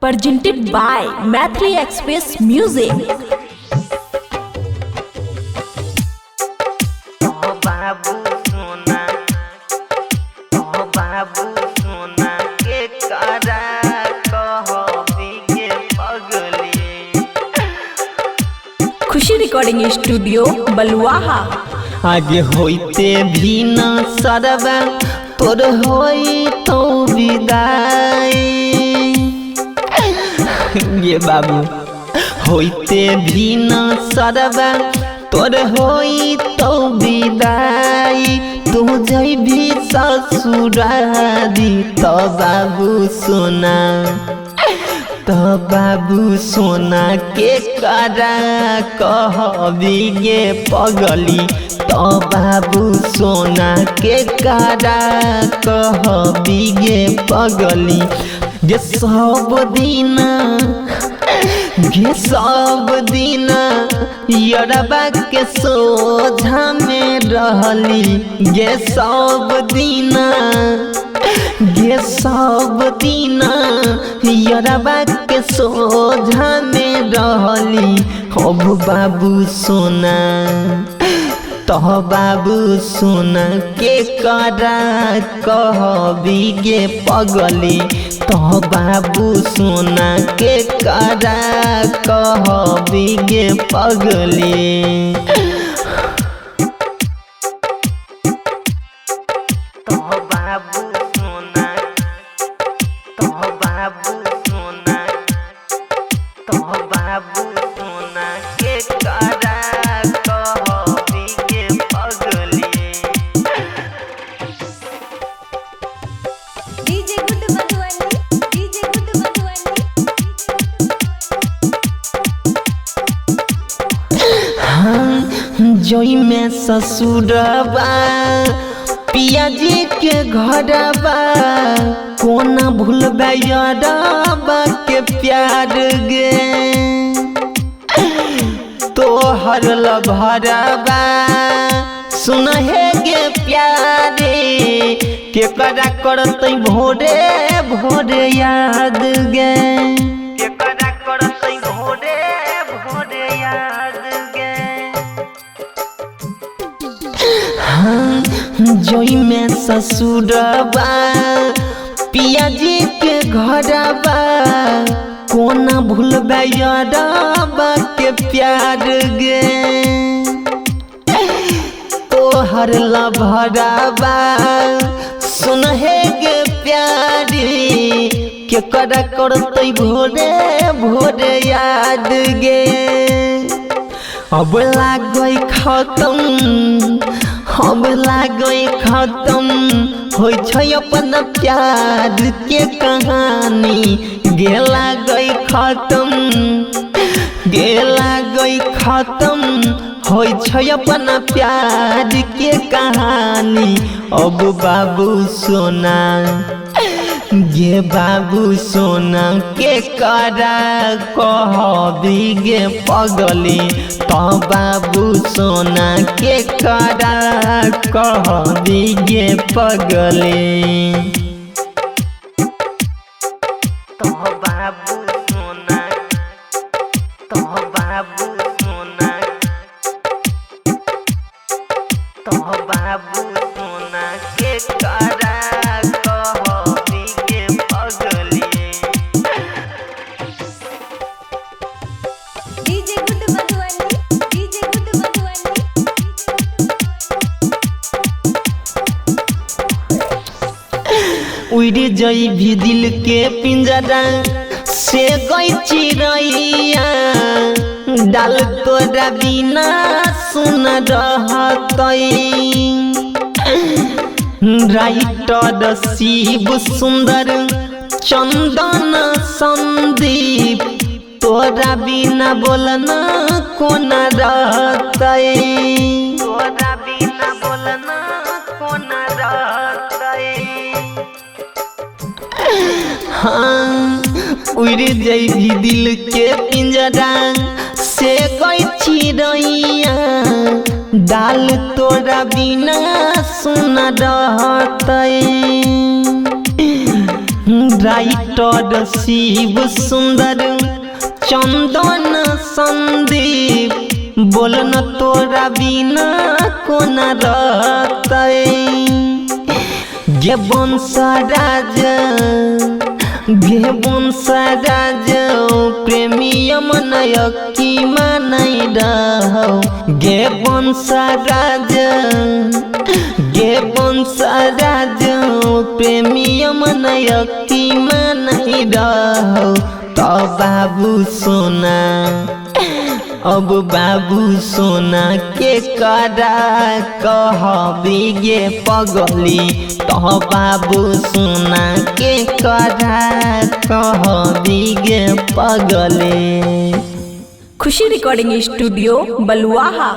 presented by Mathri Express Music. बाबू सोना के करा कहबी के पगली। खुशी रिकॉर्डिंग स्टूडियो बलुआहा। आज होइते भी न सरबा तोर होई तो विदाई। ये बाबू होइते भी न सरबा तोर होई तो विदाई। तू जइबी ससुरारी तो बाबू सोना के करा कहबी गे पगली। तो बाबू सोना के करा कहबी गे पगली। गे सब दिन यरबा के सोझा में रहली। गे सब दिन यरबा के सोझा में रहली। अब बाबू सोना तो बाबू सोना के करा कहबी गे पगली। तो बाबू सोना के करा कहबी गे पगली। तो बाबू सोना के करा कहबी गे पगली। डीजे गुड मधुबनी जोई में ससुरबा पिया जी के घरबा। कोना भूलबा यारबा के प्यार गे। तोहर लभरबा सुन हे गे प्यारे। के करा करतै भोरे भोरे याद गे। के करा करतै भोरे भोरे याद गे। जोई में ससुरबा पिया जी के घरबा। कोना भूलबा यारबा के प्यार गे। तोहर लभरबा सुन हे गे प्यारी। के करा करतै भोरे भोरे याद गे। अब लागै खत्म होइ छै अपन प्यार के कहानी। गे लागै खत्म होइ छै अपन प्यार के कहानी। अब बाबू सोना गे बाबू सोना के करा कहबी गे पगली। तो बाबू सोना के करा कहबी गे पगली। तो बाबू सोना के करा कहबी गे पगली। डीजे गुड मधुबनी उड़ जई भी दिल के पिंजरा से गई चिड़ैया। डाल तोरा बिना सुन रहतै। राइटर शिव सुंदर चंदन संदीप। तोरा बिना बोलना कोना रहतै। तोरा बिना बोलना कोना रहतै। हाँ उड़ जइबी दिल के पिंजरा से कोई चिड़ैया। डाल तोरा बिना सुन रहतै। राइटर शिव सुंदर चंदन संदीप बोलन तोरा बिना कोन रहतै गे वंशराज प्रेमियम नयकी मानै रहो गे वंशराज प्रेमियम नयकी मानै रहो तो बाबू सोना अब बाबू सोना के करा कहबी गे पगली तो बाबू सोना के करा कहबी गे पगली। खुशी रिकॉर्डिंग स्टूडियो बलुआहा।